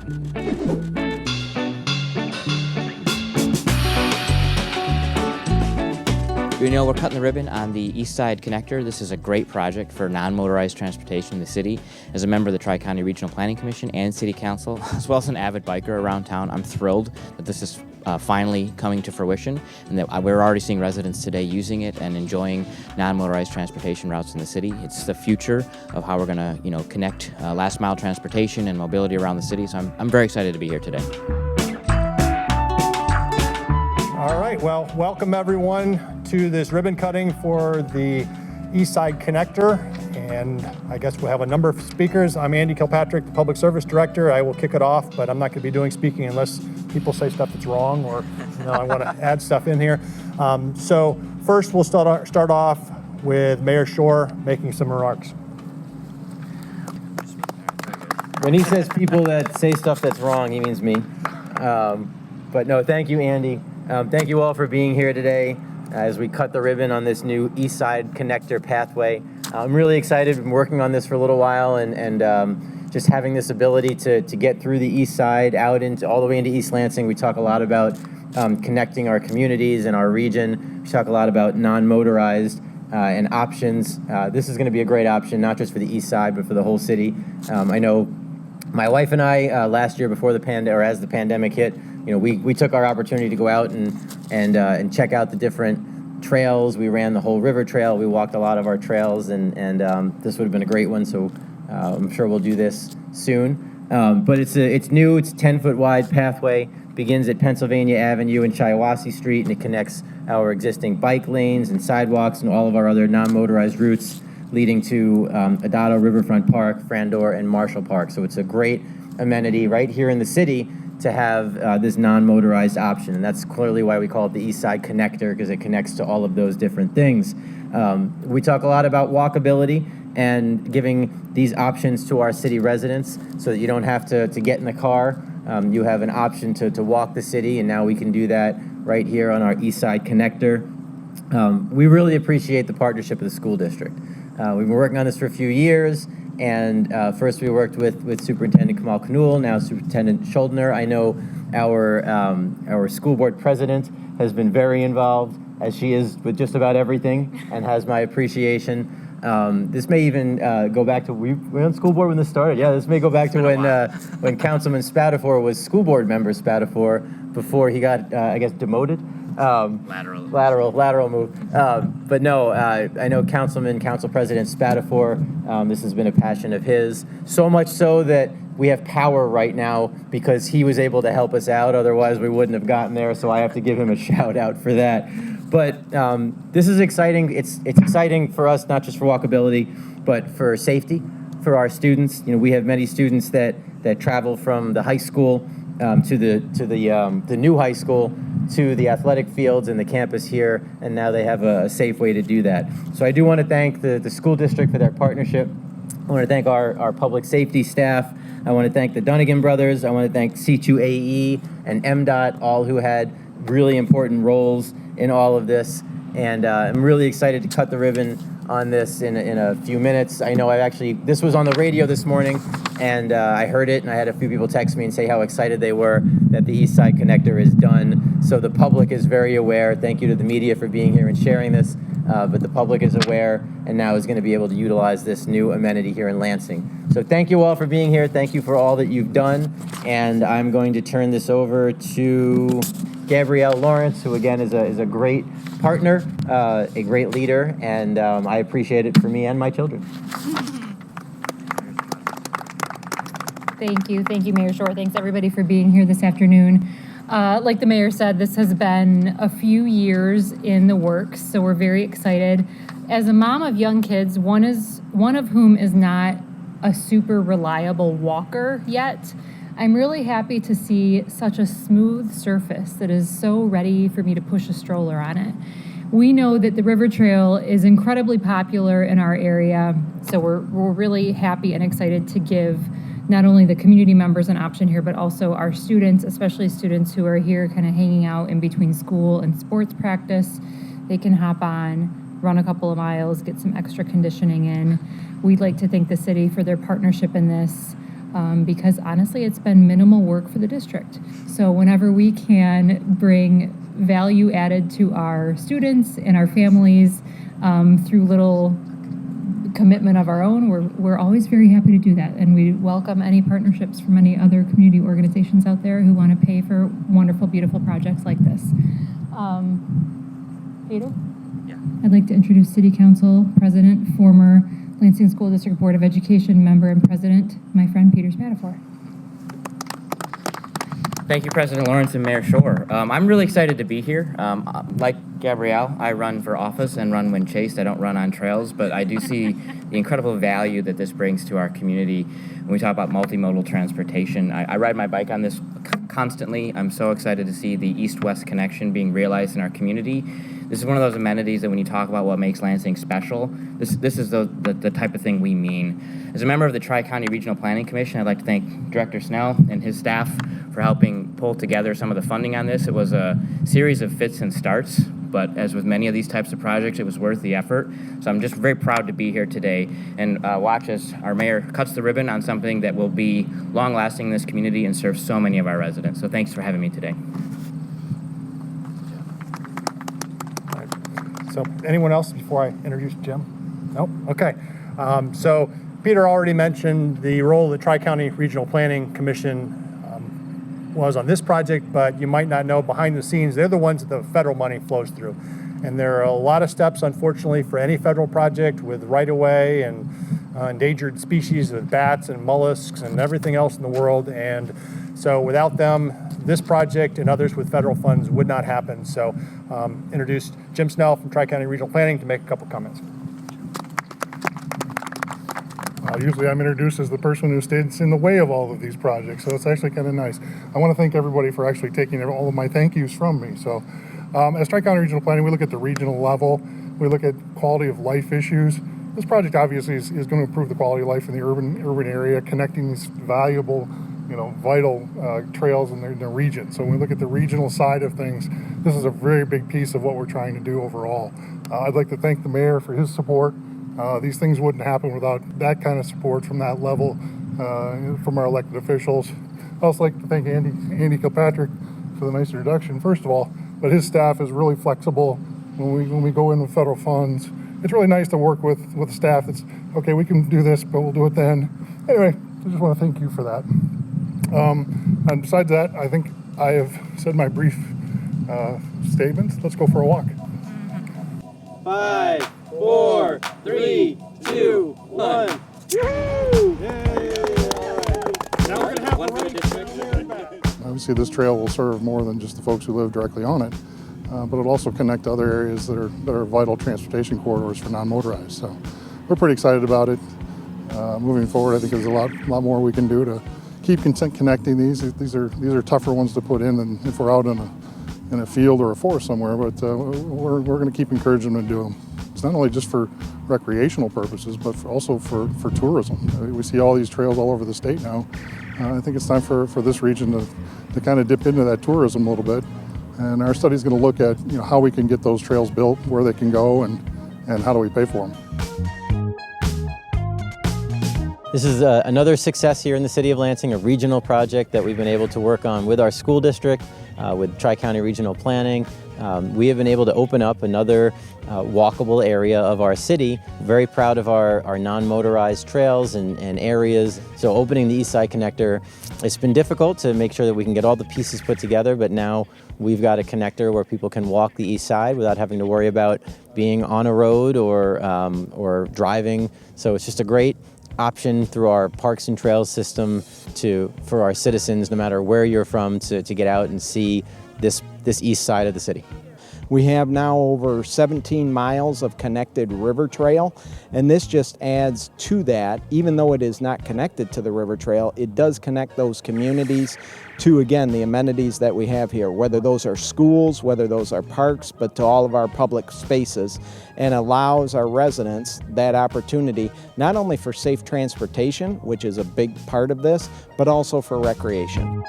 You know, we're cutting the ribbon on the East Side Connector. This is a great project for non-motorized transportation in the city. As a member of the Tri-County Regional Planning Commission and City Council, as well as an avid biker around town, I'm thrilled that this is finally coming to fruition, and that we're already seeing residents today using it and enjoying non-motorized transportation routes in the city. It's the future of how we're going to, connect last mile transportation and mobility around the city. So I'm very excited to be here today. All right, well, welcome everyone to this ribbon cutting for the East Side Connector. And I guess we'll have a number of speakers. I'm Andy Kilpatrick, the Public Service Director. I will kick it off, but I'm not going to be doing speaking unless people say stuff that's wrong or I want to add stuff in here. So first we'll start off with Mayor Schor making some remarks. When he says people that say stuff that's wrong, he means me. But no, thank you, Andy. Thank you all for being here today as we cut the ribbon on this new East Side Connector pathway. I'm really excited. I've been working on this for a little while, and just having this ability to get through the East Side out into all the way into East Lansing. We talk a lot about connecting our communities and our region. We talk a lot about non-motorized and options. This is going to be a great option, not just for the East Side, but for the whole city. I know my wife and I last year, before the as the pandemic hit, we took our opportunity to go out and check out the different trails. We ran the whole river trail. We walked a lot of our trails, and this would have been a great one. So I'm sure we'll do this soon. But it's new. It's a 10-foot wide pathway. Begins at Pennsylvania Avenue and Shiawassee Street, and it connects our existing bike lanes and sidewalks and all of our other non-motorized routes leading to Adado Riverfront Park, Frandor, and Marshall Park. So it's a great amenity right here in the city to have this non-motorized option. And that's clearly why we call it the East Side Connector, because it connects to all of those different things. We talk a lot about walkability and giving these options to our city residents so that you don't have to get in the car. You have an option to walk the city, and now we can do that right here on our East Side Connector. We really appreciate the partnership of the school district. We've been working on this for a few years. And first we worked with Superintendent Kamal Khanul, now Superintendent Schuldner. I know our school board president has been very involved, as she is with just about everything, and has my appreciation. This may even go back to, we were on school board when this started. Yeah, this may go back to when Councilman Spadafore was school board member Spadafore before he got, I guess, demoted. Lateral move. But no, I know Council President Spadafore, this has been a passion of his, so much so that we have power right now because he was able to help us out. Otherwise, we wouldn't have gotten there, so I have to give him a shout out for that. But this is exciting. It's exciting for us, not just for walkability, but for safety, for our students. We have many students that travel from the high school to the new high school, to the athletic fields and the campus here, and now they have a safe way to do that. So I do want to thank the school district for their partnership. I want to thank our public safety staff. I want to thank the Dunnigan brothers. I want to thank C2AE and MDOT, all who had really important roles in all of this. And I'm really excited to cut the ribbon on this in a few minutes. I know this was on the radio this morning, and I heard it, and I had a few people text me and say how excited they were that the East Side Connector is done. So the public is very aware. Thank you to the media for being here and sharing this, but the public is aware and now is going to be able to utilize this new amenity here in Lansing. So thank you all for being here. Thank you for all that you've done, and I'm going to turn this over to Gabrielle Lawrence, who again is a great partner, a great leader, and I appreciate it for me and my children. Thank you, Mayor Schor. Thanks everybody for being here this afternoon. Like the mayor said, this has been a few years in the works, so we're very excited. As a mom of young kids, one of whom is not a super reliable walker yet, I'm really happy to see such a smooth surface that is so ready for me to push a stroller on it. We know that the River Trail is incredibly popular in our area, so we're really happy and excited to give not only the community members an option here, but also our students, especially students who are here kind of hanging out in between school and sports practice. They can hop on, run a couple of miles, get some extra conditioning in. We'd like to thank the city for their partnership in this. because honestly, it's been minimal work for the district. So whenever we can bring value added to our students and our families through little commitment of our own, we're always very happy to do that, and we welcome any partnerships from any other community organizations out there who want to pay for wonderful, beautiful projects like this. Peter? Yeah. I'd like to introduce City Council President, former Lansing School District Board of Education member and President, my friend Peter Spadafore. Thank you, President Lawrence and Mayor Schor. I'm really excited to be here. Like Gabrielle, I run for office and run when chased. I don't run on trails, but I do see the incredible value that this brings to our community when we talk about multimodal transportation. I ride my bike on this constantly. I'm so excited to see the east-west connection being realized in our community. This is one of those amenities that when you talk about what makes Lansing special, this is the type of thing we mean. As a member of the Tri-County Regional Planning Commission, I'd like to thank Director Snell and his staff for helping pull together some of the funding on this. It was a series of fits and starts, but as with many of these types of projects, it was worth the effort. So I'm just very proud to be here today and watch as our mayor cuts the ribbon on something that will be long-lasting in this community and serve so many of our residents. So thanks for having me today. So anyone else before I introduce Jim? Nope, okay. So Peter already mentioned the role the Tri-County Regional Planning Commission was on this project, but you might not know behind the scenes, they're the ones that the federal money flows through. And there are a lot of steps, unfortunately, for any federal project with right-of-way and endangered species of bats and mollusks and everything else in the world. And so without them, this project and others with federal funds would not happen. So introduced Jim Snell from Tri-County Regional Planning to make a couple comments. Usually I'm introduced as the person who stands in the way of all of these projects, so it's actually kind of nice. I want to thank everybody for actually taking all of my thank yous from me. So as Tri-County Regional Planning, we look at the regional level, we look at quality of life issues. This project obviously is going to improve the quality of life in the urban area, connecting these valuable, vital trails in the region. So when we look at the regional side of things, this is a very big piece of what we're trying to do overall. I'd like to thank the mayor for his support. These things wouldn't happen without that kind of support from that level, from our elected officials. I'd also like to thank Andy Kilpatrick for the nice introduction, first of all, but his staff is really flexible when we go in with federal funds. It's really nice to work with a staff that's, okay, we can do this, but we'll do it then. Anyway, I just want to thank you for that. And besides that, I think I have said my brief statements. Let's go for a walk. 5, 4, 3, 2, 1. Woo! Now we're gonna have one for the district. Obviously, this trail will serve more than just the folks who live directly on it, but it'll also connect other areas that are vital transportation corridors for non-motorized. So we're pretty excited about it. Moving forward, I think there's a lot more we can do to keep connecting these. These are tougher ones to put in than if we're out in a field or a forest somewhere, but we're going to keep encouraging them to do them. It's not only just for recreational purposes, but also for tourism. We see all these trails all over the state now. I think it's time for this region to kind of dip into that tourism a little bit. And our study is going to look at how we can get those trails built, where they can go, and how do we pay for them. This is another success here in the city of Lansing, a regional project that we've been able to work on with our school district, with Tri-County Regional Planning. We have been able to open up another walkable area of our city. Very proud of our non-motorized trails and areas. So opening the East Side Connector, it's been difficult to make sure that we can get all the pieces put together, but now we've got a connector where people can walk the east side without having to worry about being on a road or driving. So it's just a great option through our Parks and Trails system for our citizens, no matter where you're from, to get out and see this east side of the city. We have now over 17 miles of connected river trail, and this just adds to that. Even though it is not connected to the river trail, it does connect those communities to, again, the amenities that we have here, whether those are schools, whether those are parks, but to all of our public spaces, and allows our residents that opportunity not only for safe transportation, which is a big part of this, but also for recreation.